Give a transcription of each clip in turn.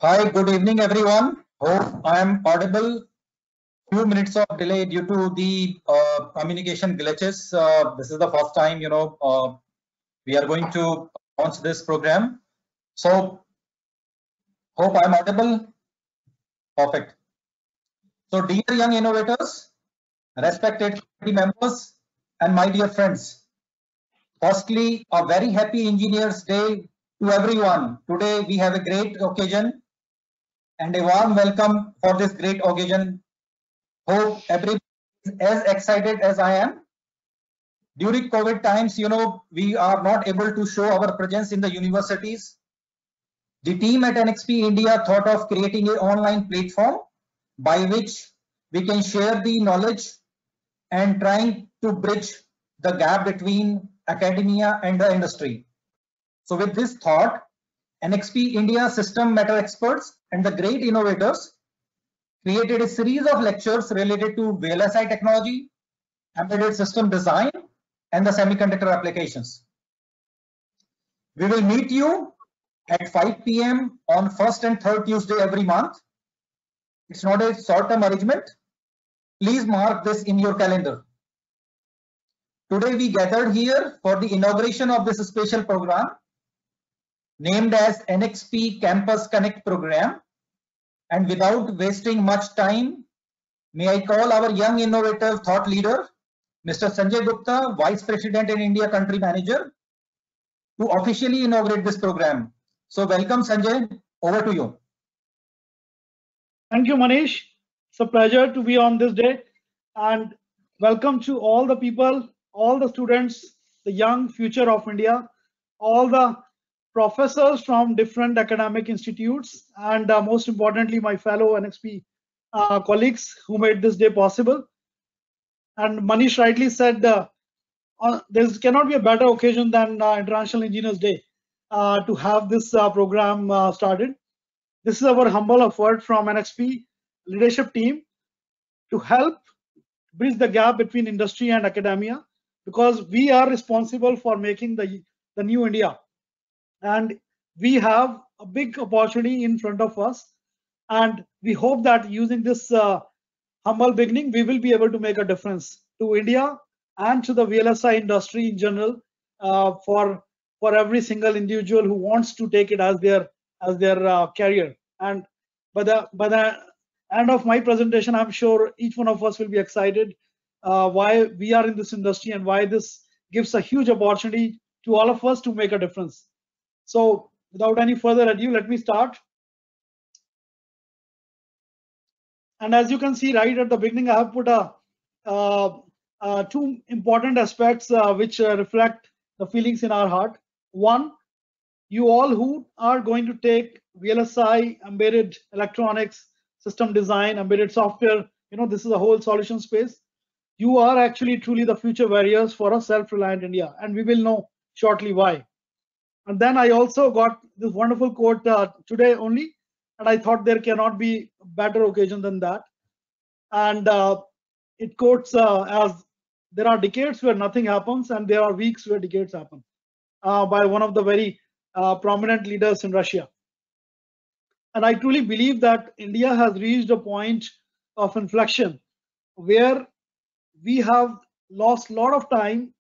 Hi, good evening, everyone. Hope I am audible. Few minutes of delay due to the communication glitches. This is the first time, we are going to launch this program. So, hope I'm audible. Perfect. So, dear young innovators, respected committee members, and my dear friends, firstly, a very happy Engineers Day to everyone. Today, we have a great occasion and a warm welcome for this great occasion. Hope everybody is as excited as I am. During COVID times, we are not able to show our presence in the universities. The team at NXP India thought of creating an online platform by which we can share the knowledge and trying to bridge the gap between academia and the industry. So with this thought, NXP India system matter experts and the great innovators created a series of lectures related to VLSI technology, embedded system design, and the semiconductor applications. We will meet you at 5 p.m. on first and third Tuesday every month. It's not a short-term arrangement. Please mark this in your calendar. Today we gathered here for the inauguration of this special program named as NXP Campus Connect program. And without wasting much time, may I call our young innovative thought leader, Mr. Sanjay Gupta, Vice President and India Country Manager, to officially inaugurate this program. So welcome, Sanjay. Over to you. Thank you, Manish. It's a pleasure to be on this day, and welcome to all the people, all the students, the young future of India, all the professors from different academic institutes, and most importantly, my fellow NXP colleagues who made this day possible. And Manish rightly said, there cannot be a better occasion than International Engineers Day to have this program started. This is our humble effort from NXP leadership team to help bridge the gap between industry and academia, because we are responsible for making the new India. And we have a big opportunity in front of us. And we hope that using this humble beginning, we will be able to make a difference to India and to the VLSI industry in general, for every single individual who wants to take it as their career. And by the end of my presentation, I'm sure each one of us will be excited why we are in this industry and why this gives a huge opportunity to all of us to make a difference. So without any further ado, let me start. And as you can see right at the beginning, I have put two important aspects which reflect the feelings in our heart. One, you all who are going to take VLSI, embedded electronics, system design, embedded software, this is a whole solution space. You are actually truly the future warriors for a self-reliant India, and we will know shortly why. And then I also got this wonderful quote today only, and I thought there cannot be a better occasion than that. And it quotes as, there are decades where nothing happens, and there are weeks where decades happen, by one of the very prominent leaders in Russia. And I truly believe that India has reached a point of inflection where we have lost a lot of time.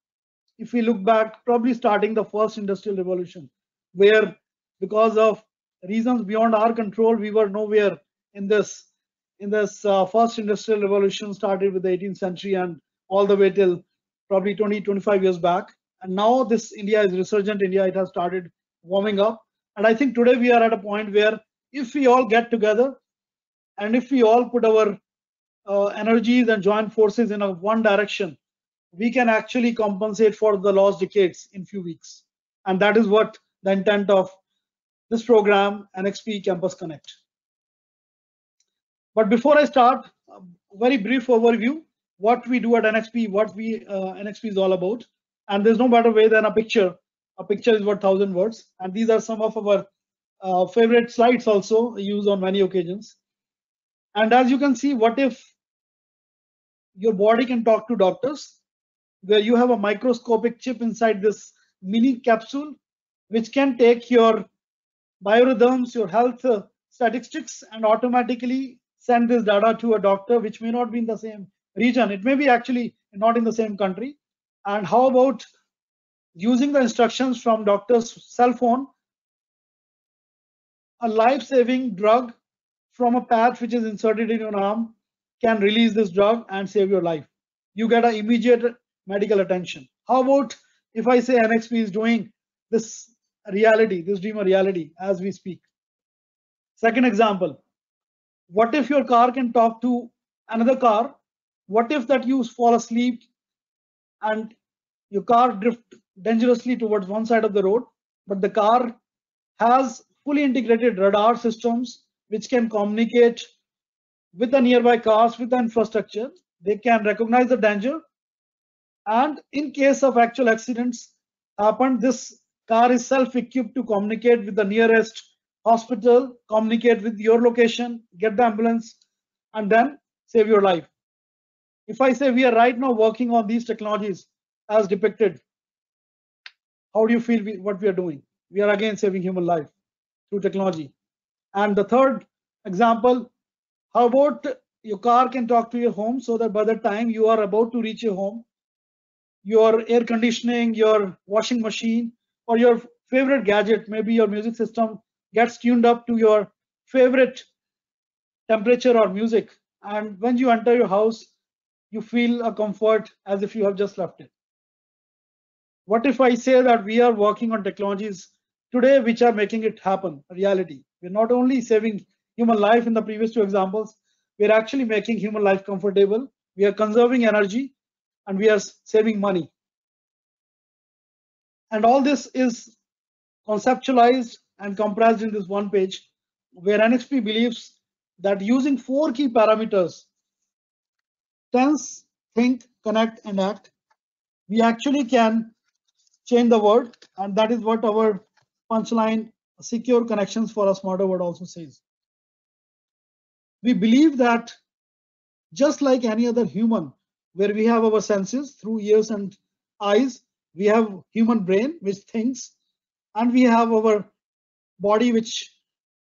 If we look back, probably starting the first industrial revolution, where because of reasons beyond our control, we were nowhere in this first industrial revolution, started with the 18th century and all the way till probably 20-25 years back. And now this India is resurgent India. It has started warming up. And I think today we are at a point where if we all get together and if we all put our energies and join forces in one direction, we can actually compensate for the lost decades in few weeks. And that is what the intent of this program, NXP Campus Connect. But before I start, a very brief overview, what we do at NXP, what NXP is all about. And there's no better way than a picture. A picture is worth 1,000 words. And these are some of our favorite slides also used on many occasions. And as you can see, what if your body can talk to doctors, where you have a microscopic chip inside this mini capsule, which can take your biorhythms, your health statistics and automatically send this data to a doctor, which may not be in the same region. It may be actually not in the same country. And how about using the instructions from doctor's cell phone, a life-saving drug from a patch which is inserted in your arm can release this drug and save your life. You get an immediate medical attention. How about if I say NXP is doing this reality, this dream a reality as we speak? Second example, what if your car can talk to another car? What if that you fall asleep and your car drift dangerously towards one side of the road, but the car has fully integrated radar systems which can communicate with the nearby cars, with the infrastructure. They can recognize the danger, and in case of actual accidents happen, this car is self-equipped to communicate with the nearest hospital, communicate with your location, get the ambulance, and then save your life. If I say we are right now working on these technologies as depicted, how do you feel what we are doing? We are again saving human life through technology. And the third example, how about your car can talk to your home so that by the time you are about to reach your home, your air conditioning, your washing machine, or your favorite gadget, maybe your music system, gets tuned up to your favorite temperature or music. And when you enter your house, you feel a comfort as if you have just left it. What if I say that we are working on technologies today which are making it happen, a reality? We're not only saving human life in the previous two examples, we're actually making human life comfortable. We are conserving energy and we are saving money. And all this is conceptualized and compressed in this one page, where NXP believes that using 4 key parameters, sense, think, connect, and act, we actually can change the world. And that is what our punchline, secure connections for a smarter world, also says. We believe that just like any other human, where we have our senses through ears and eyes, we have human brain which thinks, and we have our body which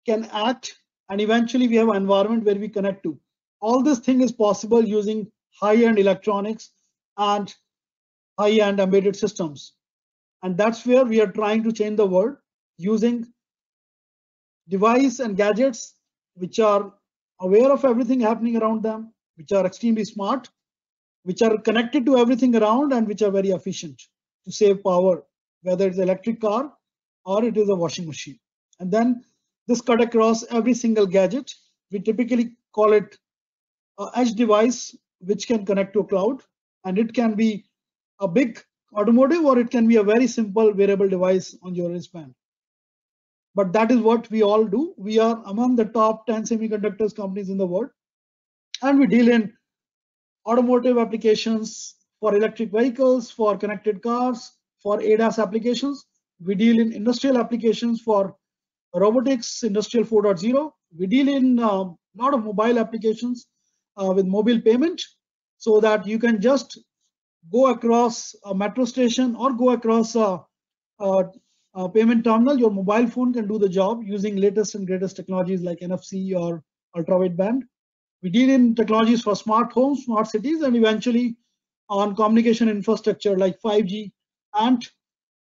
can act, and eventually we have an environment where we connect to. All this thing is possible using high-end electronics and high-end embedded systems. And that's where we are trying to change the world using devices and gadgets which are aware of everything happening around them, which are extremely smart, which are connected to everything around, and which are very efficient to save power, whether it's an electric car or it is a washing machine. And then this cut across every single gadget. We typically call it an edge device which can connect to a cloud, and it can be a big automotive or it can be a very simple wearable device on your wristband. But that is what we all do. We are among the top 10 semiconductors companies in the world, and we deal in automotive applications, for electric vehicles, for connected cars, for ADAS applications. We deal in industrial applications for robotics, Industrial 4.0. We deal in a lot of mobile applications with mobile payment, so that you can just go across a metro station or go across a payment terminal. Your mobile phone can do the job using latest and greatest technologies like NFC or ultra-wideband. We deal in technologies for smart homes, smart cities, and eventually on communication infrastructure like 5G and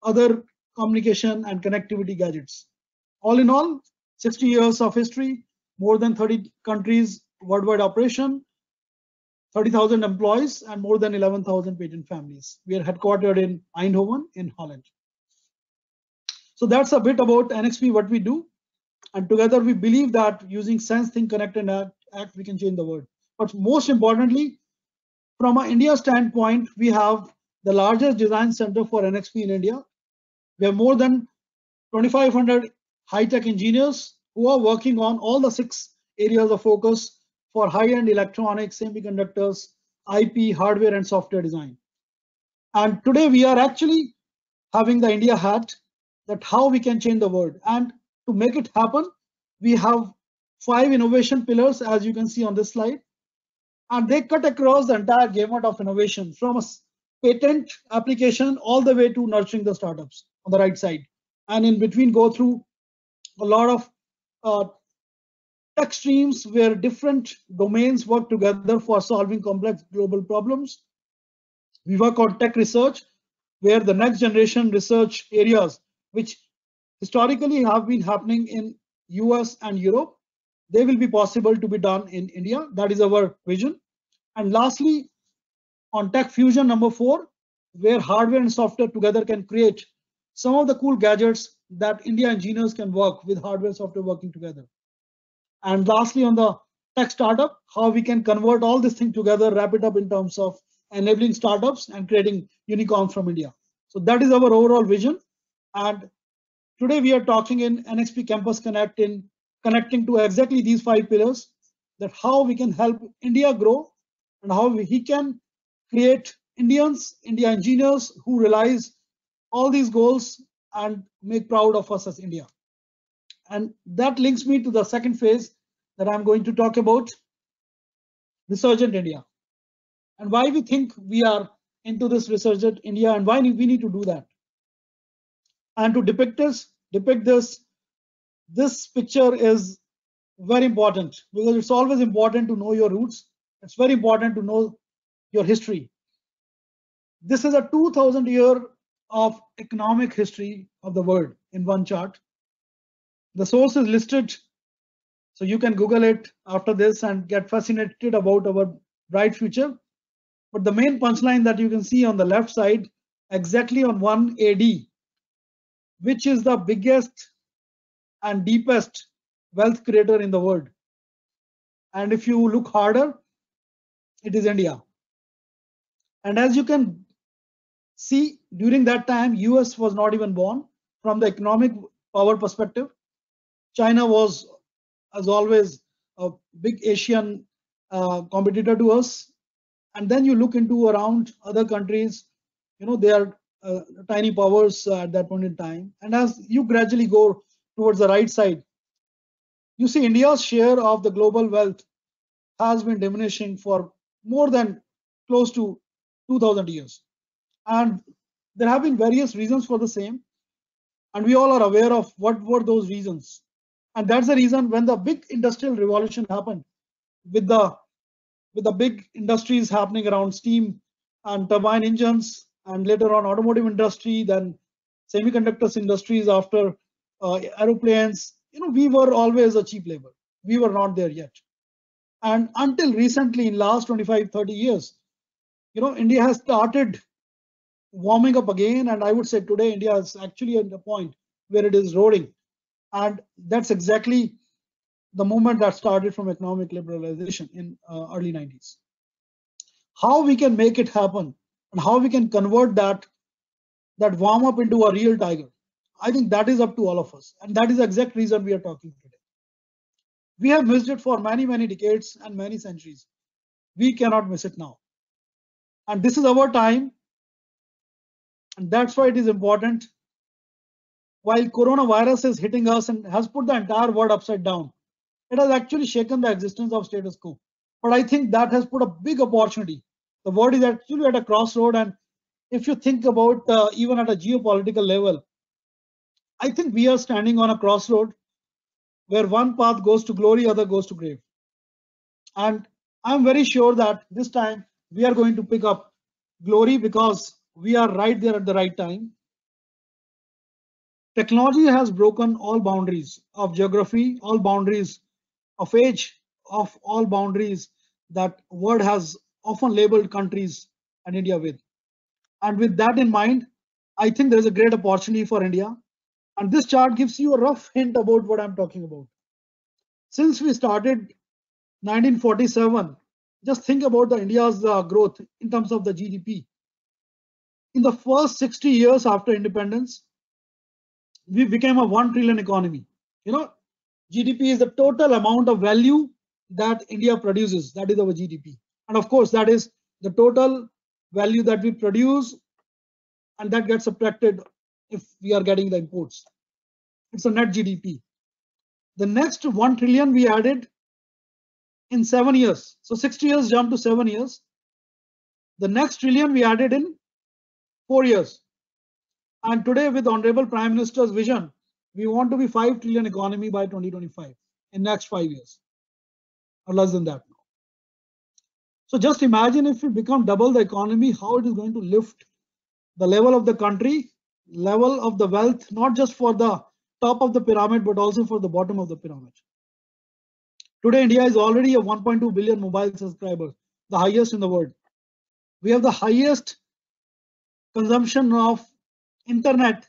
other communication and connectivity gadgets. All in all, 60 years of history, more than 30 countries worldwide operation, 30,000 employees, and more than 11,000 patent families. We are headquartered in Eindhoven in Holland. So that's a bit about NXP, what we do. And together we believe that using sense, think, connect, and act, we can change the world. But most importantly, from an India standpoint, we have the largest design center for NXP in India. We have more than 2,500 high-tech engineers who are working on all the 6 areas of focus for high-end electronics, semiconductors, IP, hardware, and software design. And today we are actually having the India hat, that how we can change the world. And to make it happen, we have 5 innovation pillars, as you can see on this slide. And they cut across the entire gamut of innovation, from a patent application all the way to nurturing the startups on the right side. And in between, go through a lot of tech streams where different domains work together for solving complex global problems. We work on tech research, where the next generation research areas, which historically have been happening in US and Europe, they will be possible to be done in India. That is our vision. And lastly, on tech fusion number 4, where hardware and software together can create some of the cool gadgets that India engineers can work with hardware and software working together. And lastly, on the tech startup, how we can convert all this thing together, wrap it up in terms of enabling startups and creating unicorns from India. So that is our overall vision. And today we are talking in NXP Campus Connect in connecting to exactly these 5 pillars, that how we can help India grow and how he can create India engineers who realize all these goals and make proud of us as India. And that links me to the second phase that I'm going to talk about, Resurgent India, and why we think we are into this Resurgent India and why we need to do that. And to depict this picture is very important, because it's always important to know your roots. It's very important to know your history. This is a 2000 year of economic history of the world in one chart. The source is listed, so you can Google it after this and get fascinated about our bright future. But the main punchline that you can see on the left side, exactly on 1 AD, which is the biggest and deepest wealth creator in the world. And if you look harder, it is India. And as you can see, during that time, US was not even born. From the economic power perspective, China was, as always, a big Asian competitor to us. And then you look into around other countries, they are tiny powers at that point in time. And as you gradually go towards the right side, you see India's share of the global wealth has been diminishing for more than close to 2000 years. And there have been various reasons for the same. And we all are aware of what were those reasons. And that's the reason when the big industrial revolution happened, with the big industries happening around steam and turbine engines, and later on automotive industry, then semiconductors industries after aeroplanes, we were always a cheap labor. We were not there yet. And until recently, in last 25, 30 years, India has started warming up again. And I would say today, India is actually at the point where it is roaring. And that's exactly the movement that started from economic liberalization in early 90s. How we can make it happen and how we can convert that warm up into a real tiger, I think that is up to all of us. And that is the exact reason we are talking today. We have missed it for many, many decades and many centuries. We cannot miss it now. And this is our time. And that's why it is important. While coronavirus is hitting us and has put the entire world upside down, it has actually shaken the existence of status quo. But I think that has put a big opportunity. The world is actually at a crossroad. And if you think about even at a geopolitical level, I think we are standing on a crossroad where one path goes to glory, other goes to grave. And I'm very sure that this time we are going to pick up glory, because we are right there at the right time. Technology has broken all boundaries of geography, all boundaries of age, of all boundaries that world has often labeled countries and India with. And with that in mind, I think there is a great opportunity for India. And this chart gives you a rough hint about what I'm talking about. Since we started 1947, just think about the India's growth in terms of the GDP. In the first 60 years after independence, we became a 1 trillion economy. GDP is the total amount of value that India produces. That is our GDP. And of course, that is the total value that we produce, and that gets subtracted if we are getting the imports. It's a net GDP. The next 1 trillion we added in 7 years. So 60 years jumped to 7 years. The next trillion we added in 4 years. And today, with Honorable Prime Minister's vision, we want to be 5 trillion economy by 2025 in next 5 years. or less than that now. So just imagine if we become double the economy, how it is going to lift the level of the country, level of the wealth, not just for the top of the pyramid, but also for the bottom of the pyramid. Today, India is already a 1.2 billion mobile subscribers, the highest in the world. We have the highest consumption of internet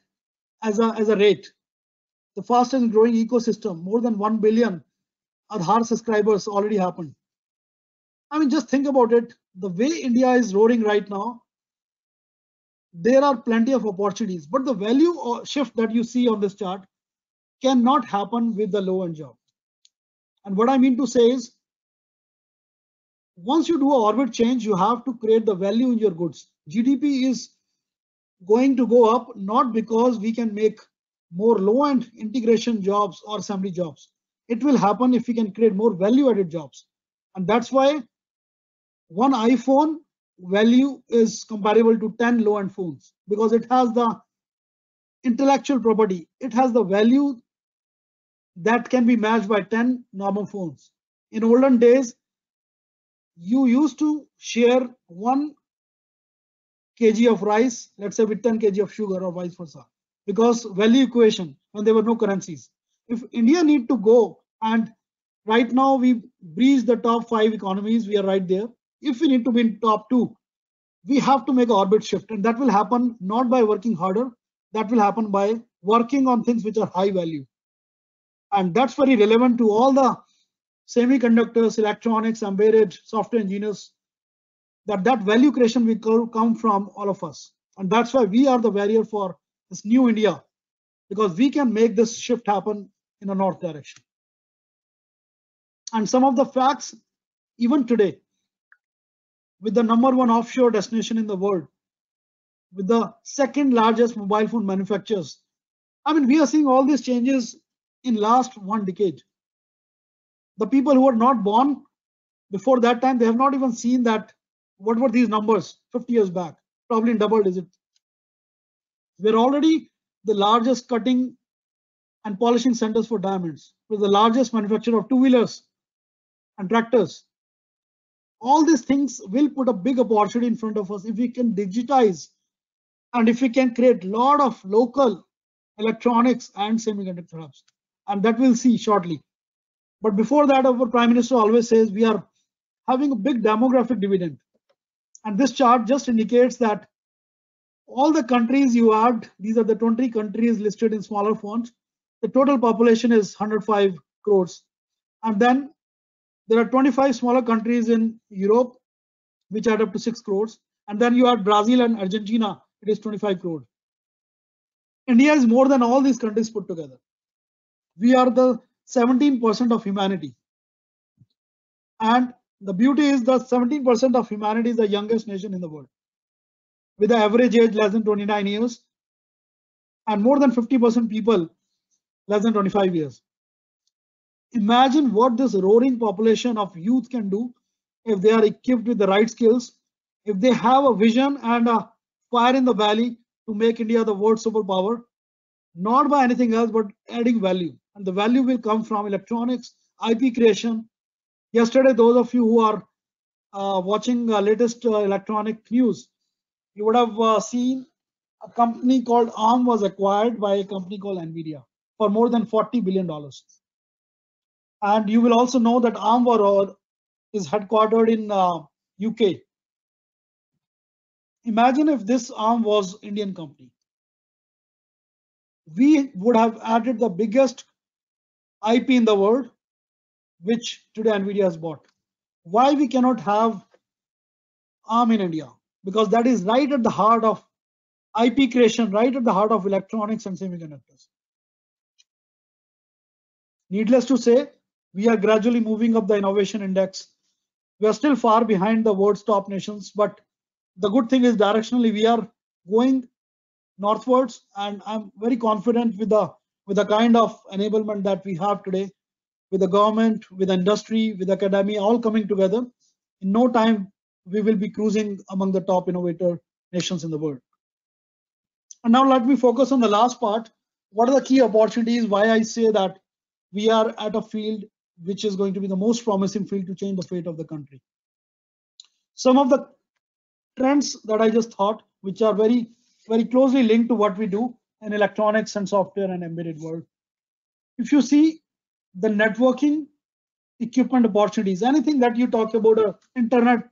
as a rate, the fastest growing ecosystem, more than 1 billion Aadhaar subscribers already happened. I mean, just think about it. The way India is roaring right now, there are plenty of opportunities, but the value shift that you see on this chart cannot happen with the low-end job. And what I mean to say is, once you do an orbit change, you have to create the value in your goods. GDP is going to go up not because we can make more low-end integration jobs or assembly jobs. It will happen if we can create more value-added jobs. And that's why one iPhone value is comparable to 10 low-end phones, because it has the intellectual property. It has the value that can be matched by 10 normal phones. In olden days, you used to share 1 kg of rice, let's say, with 10 kg of sugar or vice versa, because value equation, when there were no currencies. If India need to go, and right now we breach the top 5 economies, we are right there. If we need to be in top 2, we have to make an orbit shift, and that will happen not by working harder, that will happen by working on things which are high value. And that's very relevant to all the semiconductors, electronics, embedded software engineers, that value creation will come from all of us. And that's why we are the barrier for this new India, because we can make this shift happen in a north direction. And some of the facts, even today, with the #1 offshore destination in the world, with the second largest mobile phone manufacturers, I mean, we are seeing all these changes in last 1 decade. The people who were not born before that time, they have not even seen that what were these numbers 50 years back, probably in double digit. We're already the largest cutting and polishing centers for diamonds. We're the largest manufacturer of two-wheelers and tractors. All these things will put a big opportunity in front of us if we can digitize and if we can create a lot of local electronics and semiconductor hubs. And that we'll see shortly. But before that, our Prime Minister always says we are having a big demographic dividend. And this chart just indicates that all the countries you add, these are the 20 countries listed in smaller font, the total population is 105 crores. And then there are 25 smaller countries in Europe, which add up to 6 crores. And then you add Brazil and Argentina, it is 25 crores. India is more than all these countries put together. We are the 17% of humanity. And the beauty is that 17% of humanity is the youngest nation in the world, with an average age less than 29 years, and more than 50% people less than 25 years. Imagine what this roaring population of youth can do if they are equipped with the right skills, if they have a vision and a fire in the belly to make India the world superpower, not by anything else, but adding value. And the value will come from electronics, IP creation. Yesterday, those of you who are watching latest electronic news, you would have seen a company called ARM was acquired by a company called NVIDIA for more than $40 billion. And you will also know that ARM is headquartered in UK. Imagine if this ARM was Indian company. We would have added the biggest IP in the world, which today NVIDIA has bought. Why we cannot have ARM in India? Because that is right at the heart of IP creation, right at the heart of electronics and semiconductors. Needless to say, we are gradually moving up the innovation index. We are still far behind the world's top nations, but the good thing is directionally we are going northwards, and I'm very confident with the kind of enablement that we have today, with the government, with industry, with academia, all coming together. In no time, we will be cruising among the top innovator nations in the world. And now let me focus on the last part. What are the key opportunities? Why I say that we are at a field which is going to be the most promising field to change the fate of the country. Some of the trends that I just thought, which are very, very closely linked to what we do in electronics and software and embedded world. If you see the networking equipment opportunities, anything that you talk about internet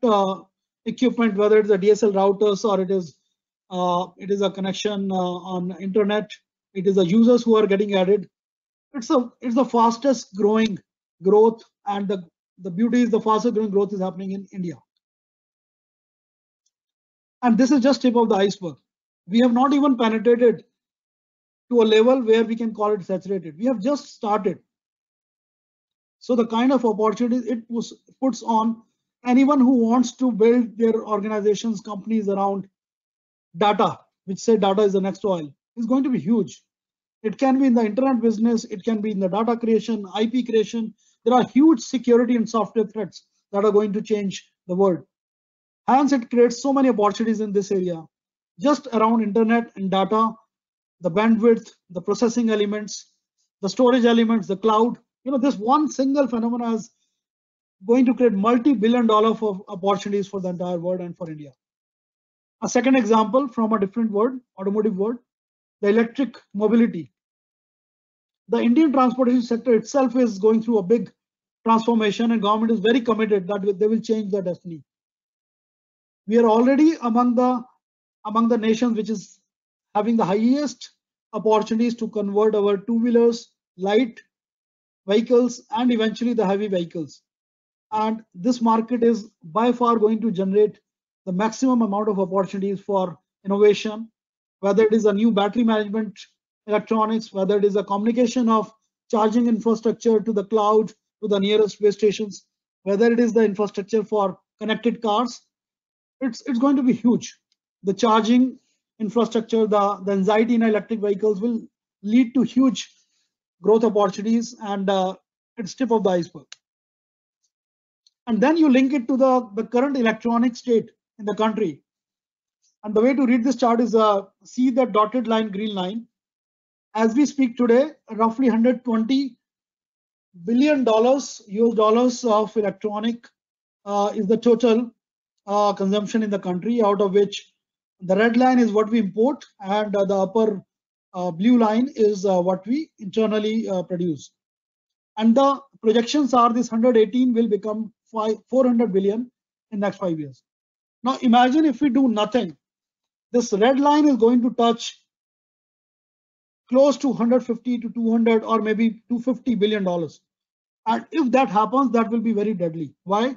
equipment, whether it's a DSL routers or it is a connection on internet, it is the users who are getting added. It's the fastest growing growth, and the beauty is the fastest growing growth is happening in India. And this is just tip of the iceberg. We have not even penetrated to a level where we can call it saturated. We have just started. So the kind of opportunities it puts on anyone who wants to build their organizations, companies around data, which say data is the next oil, is going to be huge. It can be in the internet business, it can be in the data creation, IP creation. There are huge security and software threats that are going to change the world. Hence, it creates so many opportunities in this area, just around internet and data, the bandwidth, the processing elements, the storage elements, the cloud. This one single phenomenon is going to create multi-billion-dollar of opportunities for the entire world and for India. A second example from a different world, automotive world, the electric mobility. The Indian transportation sector itself is going through a big transformation, and government is very committed that they will change their destiny. We are already among the nations which is having the highest opportunities to convert our two-wheelers, light vehicles, and eventually the heavy vehicles. And this market is by far going to generate the maximum amount of opportunities for innovation, whether it is a new battery management electronics, whether it is a communication of charging infrastructure to the cloud, to the nearest base stations, whether it is the infrastructure for connected cars. It's going to be huge. The charging infrastructure, the anxiety in electric vehicles will lead to huge growth opportunities, and it's tip of the iceberg. And then you link it to the current electronic state in the country. And the way to read this chart is see the dotted line, green line. As we speak today, roughly $120 billion US dollars of electronic is the total consumption in the country, out of which the red line is what we import, and the upper blue line is what we internally produce. And the projections are this 118 will become 400 billion in next 5 years. Now imagine if we do nothing, this red line is going to touch close to 150 to 200 or maybe $250 billion. And if that happens, that will be very deadly. Why?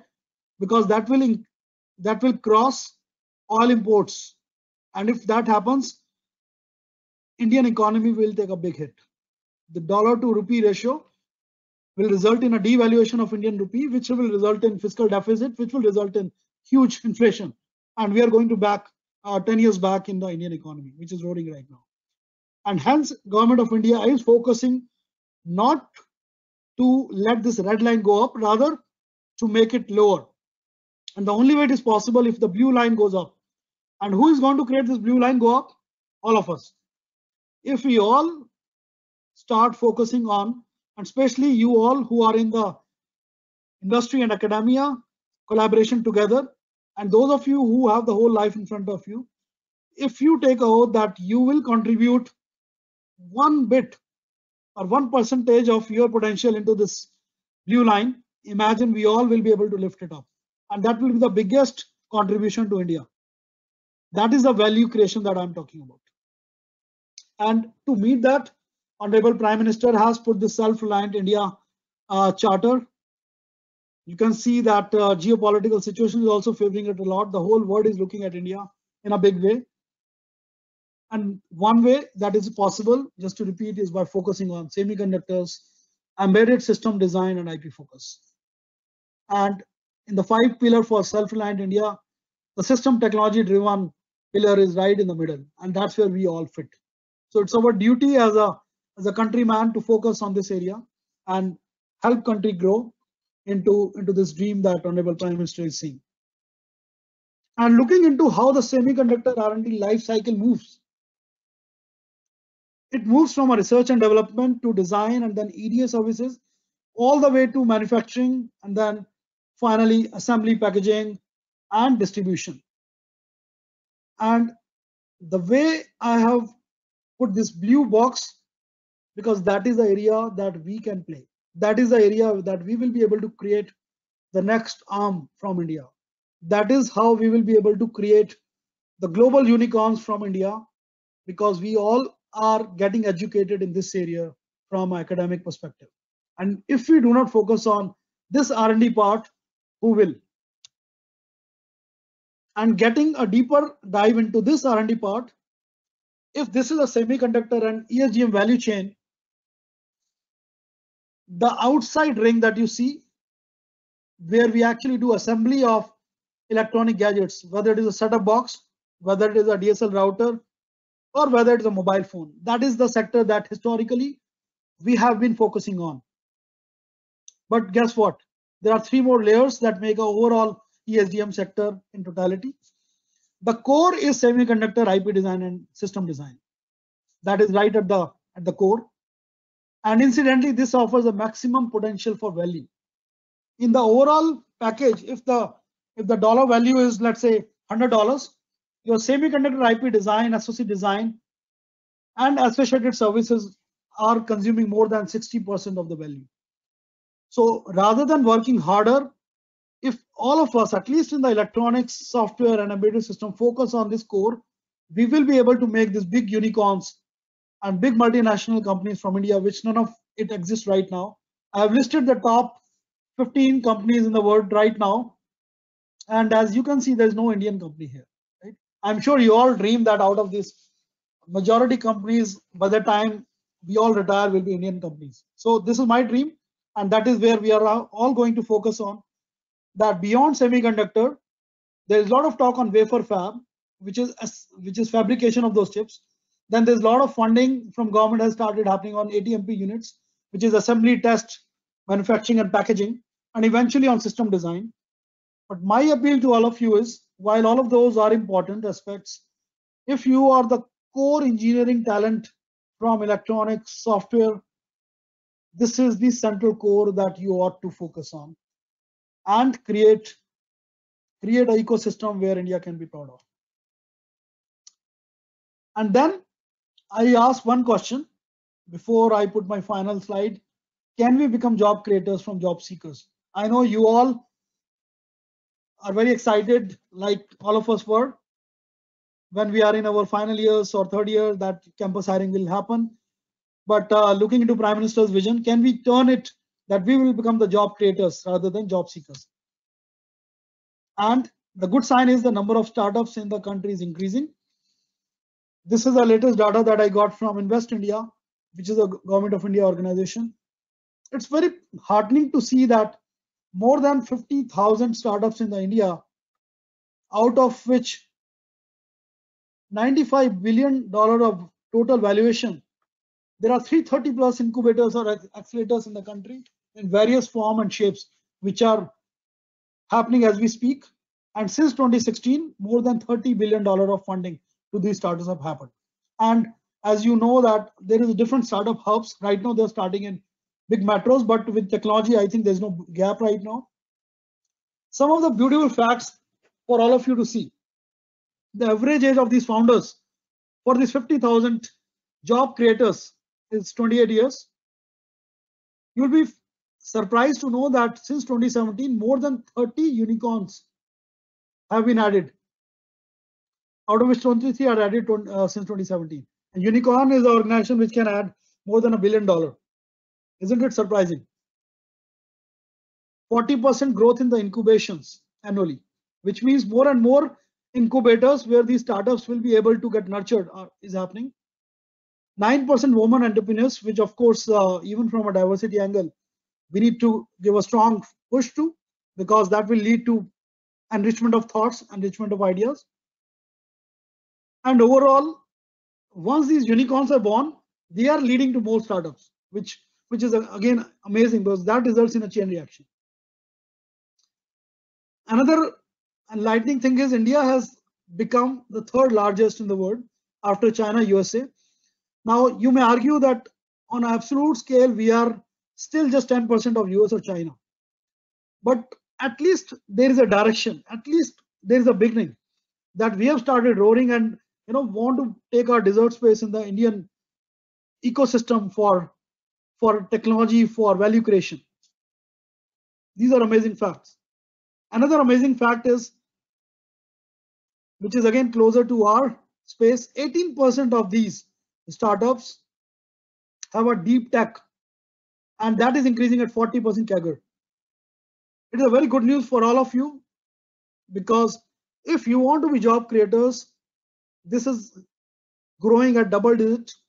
Because that will cross all imports. And if that happens, Indian economy will take a big hit. The dollar to rupee ratio will result in a devaluation of Indian rupee, which will result in fiscal deficit, which will result in huge inflation. And we are going to back 10 years back in the Indian economy, which is roaring right now. And hence, government of India is focusing not to let this red line go up, rather to make it lower. And the only way it is possible if the blue line goes up. And who is going to create this blue line go up? All of us. If we all start focusing on, and especially you all who are in the industry and academia, collaboration together, and those of you who have the whole life in front of you, if you take a oath that you will contribute 1 bit or 1% of your potential into this blue line, imagine we all will be able to lift it up. And that will be the biggest contribution to India. That is the value creation that I'm talking about. And to meet that, Honorable Prime Minister has put the Self-Reliant India Charter. You can see that geopolitical situation is also favoring it a lot. The whole world is looking at India in a big way. And one way that is possible, just to repeat, is by focusing on semiconductors, embedded system design, and IP focus. And in the 5 pillar for Self-Reliant India, the system technology driven pillar is right in the middle, and that's where we all fit. So it's our duty as a countryman to focus on this area and help country grow into this dream that Honorable Prime Minister is seeing. And looking into how the semiconductor R&D life cycle moves. It moves from a research and development to design and then EDA services. all the way to manufacturing, and then finally assembly, packaging, and distribution. And the way I have put this blue box, because that is the area that we can play. That is the area that we will be able to create the next arm from India. That is how we will be able to create the global unicorns from India, because we all are getting educated in this area from an academic perspective. And if we do not focus on this R&D part, who will? And getting a deeper dive into this R&D part, if this is a semiconductor and ESGM value chain, the outside ring that you see, where we actually do assembly of electronic gadgets, whether it is a set-top box, whether it is a DSL router, or whether it's a mobile phone, that is the sector that historically we have been focusing on. But guess what? There are 3 more layers that make an overall ESDM sector in totality. The core is semiconductor IP design and system design. That is right at the core. And incidentally, this offers a maximum potential for value. In the overall package, if the dollar value is, let's say, $100, your semiconductor IP design, SoC design, and associated services are consuming more than 60% of the value. So rather than working harder, if all of us, at least in the electronics, software, and embedded system, focus on this core, we will be able to make these big unicorns and big multinational companies from India, which none of it exists right now. I have listed the top 15 companies in the world right now. And as you can see, there's no Indian company here. Right? I'm sure you all dream that out of this majority companies, by the time we all retire, will be Indian companies. So this is my dream. And that is where we are all going to focus on. That beyond semiconductor, there is a lot of talk on wafer fab, which is fabrication of those chips. Then there's a lot of funding from government has started happening on ATMP units, which is assembly, test, manufacturing, and packaging, and eventually on system design. But my appeal to all of you is, while all of those are important aspects, if you are the core engineering talent from electronics, software, this is the central core that you ought to focus on and create an ecosystem where India can be proud of. And then I ask one question before I put my final slide. Can we become job creators from job seekers? I know you all are very excited, like all of us were, when we are in our final years or third year that campus hiring will happen. But looking into Prime Minister's vision, can we turn it that we will become the job creators rather than job seekers? And the good sign is the number of startups in the country is increasing. This is the latest data that I got from Invest India, which is a Government of India organization. It's very heartening to see that more than 50,000 startups in India, out of which $95 billion of total valuation, there are 330 plus incubators or accelerators in the country in various forms and shapes, which are happening as we speak. And since 2016, more than $30 billion of funding to these startups have happened. And as you know that there is a different startup hubs. Right now, they're starting in big metros, but with technology, I think there's no gap right now. Some of the beautiful facts for all of you to see. The average age of these founders for these 50,000 job creators is 28 years. You'll be surprised to know that since 2017, more than 30 unicorns have been added, out of which 23 are added since 2017. And Unicorn is an organization which can add more than $1 billion. Isn't it surprising? 40% growth in the incubations annually, which means more and more incubators where these startups will be able to get nurtured is happening. 9% women entrepreneurs, which of course, even from a diversity angle, we need to give a strong push to, because that will lead to enrichment of thoughts, enrichment of ideas. And overall, once these unicorns are born, they are leading to more startups, which is again amazing, because that results in a chain reaction. Another enlightening thing is India has become the third largest in the world after China, USA. Now, you may argue that on absolute scale, we are still just 10% of US or China. But at least there is a direction, at least there is a beginning that we have started roaring and want to take our desert space in the Indian ecosystem for technology, for value creation. These are amazing facts. Another amazing fact is, which is again closer to our space, 18% of these startups have a deep tech, and that is increasing at 40% CAGR. It is a very good news for all of you, because if you want to be job creators, this is growing at double digits,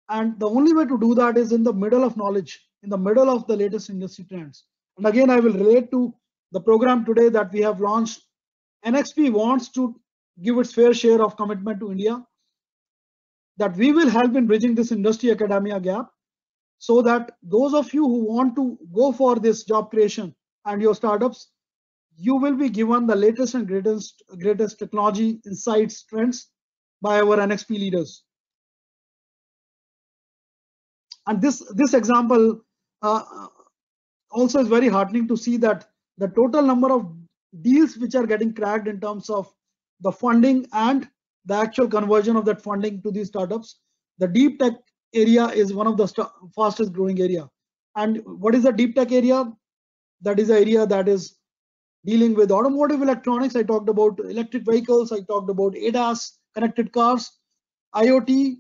and the only way to do that is in the middle of knowledge, in the middle of the latest industry trends. And again, I will relate to the program today that we have launched. NXP wants to give its fair share of commitment to India, that we will help in bridging this industry academia gap, so that those of you who want to go for this job creation and your startups, you will be given the latest and greatest technology insights, trends by our NXP leaders. And this example also is very heartening to see that the total number of deals which are getting cracked in terms of the funding and the actual conversion of that funding to these startups, the deep tech area is one of the fastest growing area. And what is the deep tech area? That is the area that is dealing with automotive electronics. I talked about electric vehicles, I talked about ADAS, connected cars, IoT,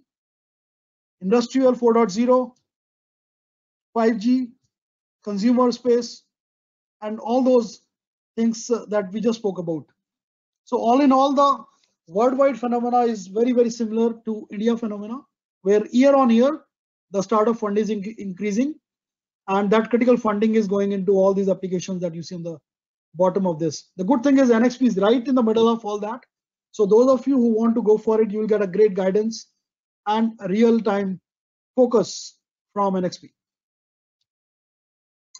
industrial 4.0, 5G, consumer space, and all those things that we just spoke about. So all in all, the worldwide phenomena is very, very similar to India phenomena, where year on year, the startup fund is increasing, and that critical funding is going into all these applications that you see on the bottom of this. The good thing is NXP is right in the middle of all that. So those of you who want to go for it, you will get a great guidance and real-time focus from NXP.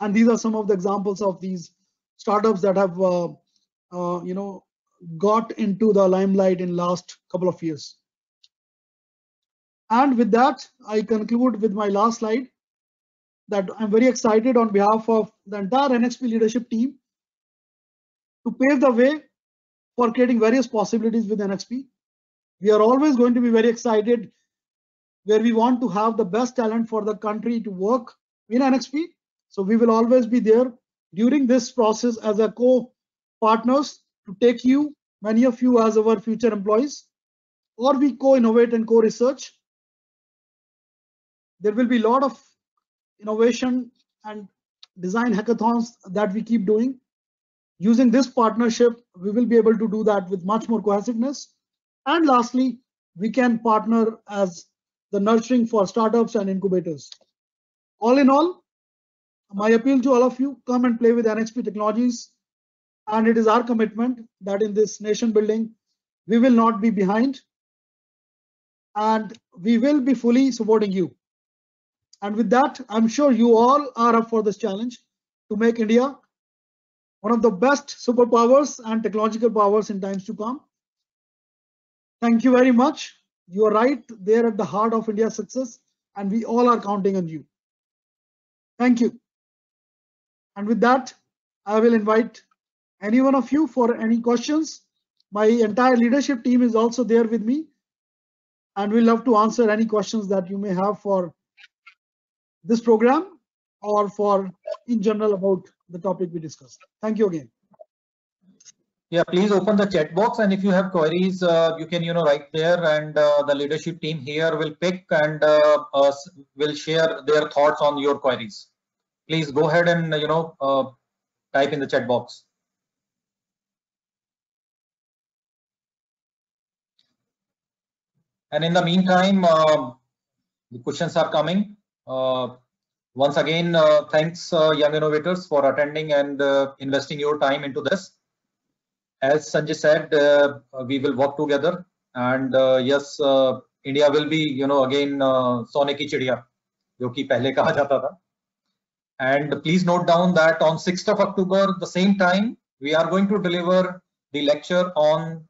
And these are some of the examples of these startups that have got into the limelight in last couple of years. And with that, I conclude with my last slide, that I'm very excited on behalf of the entire NXP leadership team to pave the way for creating various possibilities with NXP. We are always going to be very excited, where we want to have the best talent for the country to work in NXP. So we will always be there during this process as a co-partners to take you, many of you, as our future employees, or we co-innovate and co-research. There will be a lot of innovation and design hackathons that we keep doing. Using this partnership, we will be able to do that with much more cohesiveness. And lastly, we can partner as the nurturing for startups and incubators. All in all, my appeal to all of you, come and play with NXP Technologies. And it is our commitment that in this nation building, we will not be behind, and we will be fully supporting you. And with that, I'm sure you all are up for this challenge to make India one of the best superpowers and technological powers in times to come. Thank you very much. You are right there at the heart of India's success, and we all are counting on you. Thank you. And with that, I will invite any one of you for any questions. My entire leadership team is also there with me, and we'll love to answer any questions that you may have for this program or for in general about the topic we discussed. Thank you again. Yeah, please open the chat box, and if you have queries, you can write there, and the leadership team here will pick and will share their thoughts on your queries. Please go ahead and type in the chat box. And in the meantime, the questions are coming. Once again, thanks young innovators for attending and investing your time into this. As Sanjay said, we will work together, and yes, India will be again सोने की चिड़िया, जो कि पहले कहा जाता था. And please note down that on 6th of October, the same time, we are going to deliver the lecture on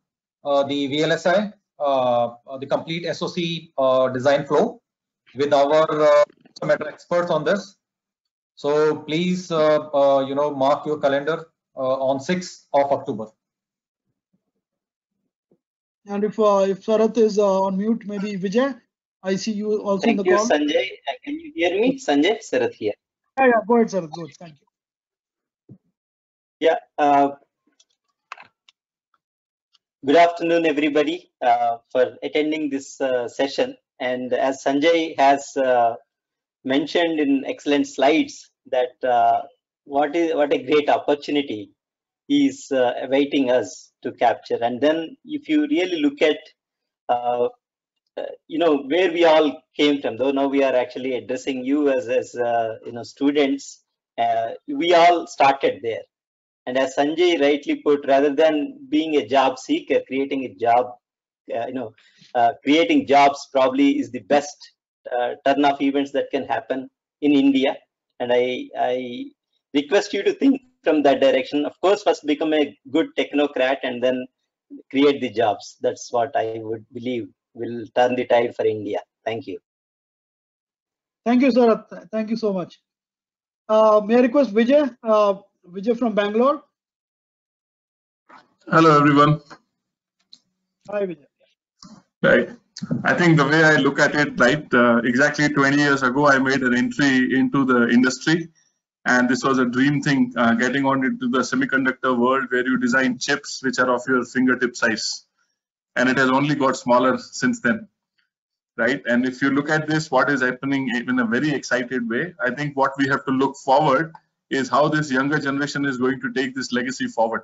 the VLSI, the complete SoC design flow, with our experts on this. So please, mark your calendar on 6th of October. And if Sarath is on mute, maybe Vijay, I see you also in the call. Thank you, Sanjay. Can you hear me? Sanjay, Sarath here. Yeah, go ahead, Sarath. Good, thank you. Yeah. Good afternoon, everybody, for attending this session. And as Sanjay has mentioned in excellent slides, that what a great opportunity is awaiting us to capture. And then, if you really look at where we all came from, though now we are actually addressing you as students, we all started there. And as Sanjay rightly put, rather than being a job seeker, creating a job, creating jobs probably is the best turn of events that can happen in India. And I request you to think from that direction. Of course, first become a good technocrat and then create the jobs. That's what I would believe will turn the tide for India. Thank you. Thank you, Sarath. Thank you so much. May I request Vijay? Vijay from Bangalore. Hello, everyone. Hi, Vijay. Right. I think the way I look at it, right, exactly 20 years ago, I made an entry into the industry. And this was a dream thing, getting on into the semiconductor world where you design chips which are of your fingertip size. And it has only got smaller since then. Right. And if you look at this, what is happening in a very excited way, I think what we have to look forward is how this younger generation is going to take this legacy forward.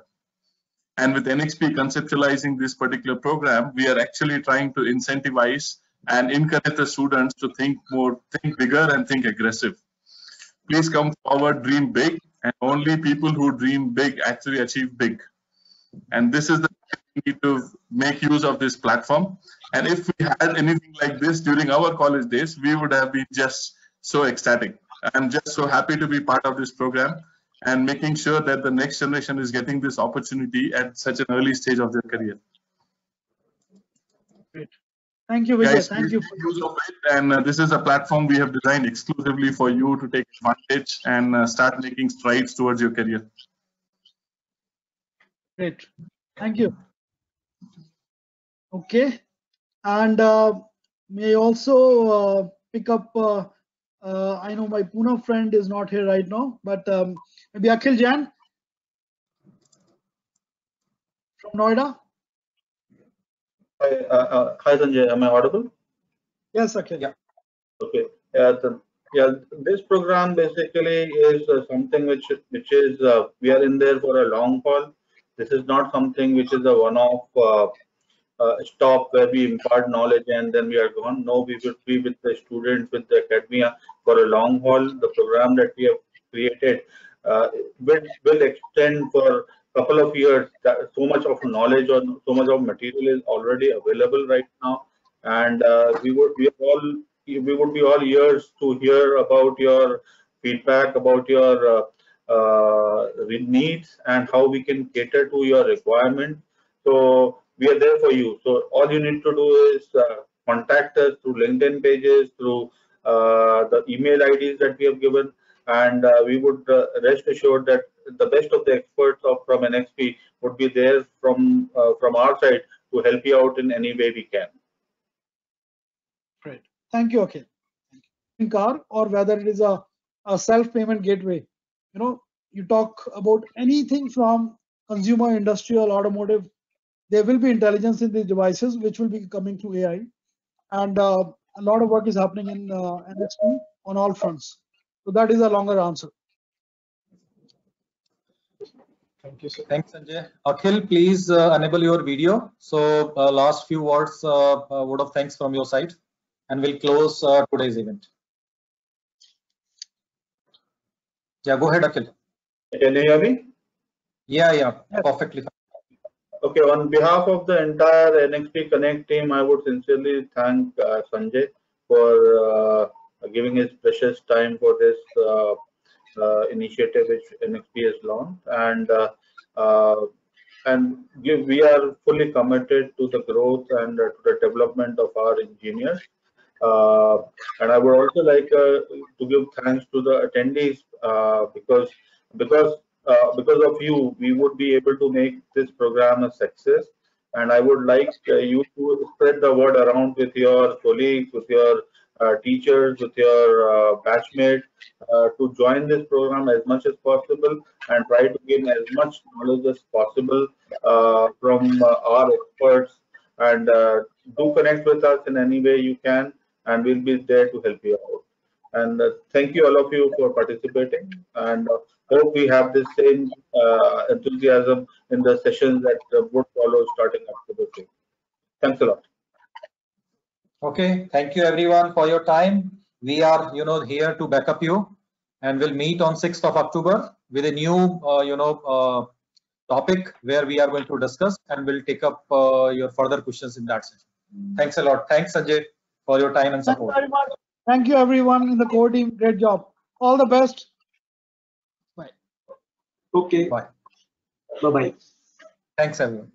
And with NXP conceptualizing this particular program, we are actually trying to incentivize and encourage the students to think more, think bigger and think aggressive. Please come forward, dream big, and only people who dream big actually achieve big. And this is the we need to make use of this platform. And if we had anything like this during our college days, we would have been just so ecstatic. I'm just so happy to be part of this program and making sure that the next generation is getting this opportunity at such an early stage of their career. Great. Thank you, Vijay. Guys, thank you. Use of it. And this is a platform we have designed exclusively for you to take advantage and start making strides towards your career. Great. Thank you. Okay. And may also pick up, I know my Pune friend is not here right now, but maybe Akhil Jain from Noida. Hi Sanjay, am I audible? Yes, Akhil. Yeah. Okay. This program basically is something which is we are in there for a long haul. This is not something which is a one-off stop where we impart knowledge and then we are gone. No, we will be with the students, with the academia for a long haul. The program that we have created will extend for a couple of years. So much of knowledge or so much of material is already available right now, and we would be all ears to hear about your feedback, about your needs, and how we can cater to your requirements. So we are there for you. So all you need to do is contact us through LinkedIn pages, through the email IDs that we have given, and we would rest assured that the best of the experts from NXP would be there from our side to help you out in any way we can. Great. Thank you, Akhil. Car or whether it is a self-payment gateway, you talk about anything from consumer, industrial, automotive. There will be intelligence in these devices, which will be coming through AI, and a lot of work is happening in NXP on all fronts. So that is a longer answer. Thank you, sir. Thanks, Sanjay. Akhil, please enable your video. So last few words, word of thanks from your side, and we'll close today's event. Yeah, go ahead, Akhil. Can you hear me? Yeah, perfectly fine. Okay, on behalf of the entire NXP Connect team, I would sincerely thank Sanjay for giving his precious time for this initiative which NXP has launched, and we are fully committed to the growth and to the development of our engineers. And I would also like to give thanks to the attendees because of you, we would be able to make this program a success. And I would like you to spread the word around with your colleagues, with your teachers, with your batchmates to join this program as much as possible and try to gain as much knowledge as possible from our experts. And do connect with us in any way you can, and we'll be there to help you out. And thank you all of you for participating, and hope we have the same enthusiasm in the sessions that would follow starting October 5th. Thanks a lot. Okay, thank you everyone for your time. We are, here to back up you, and we'll meet on 6th of October with a new, topic where we are going to discuss, and we'll take up your further questions in that session. Thanks a lot. Thanks, Sanjay, for your time and support. Thank you very much. Thank you, everyone in the core team. Great job. All the best. Okay. Bye. Bye-bye. Thanks, everyone.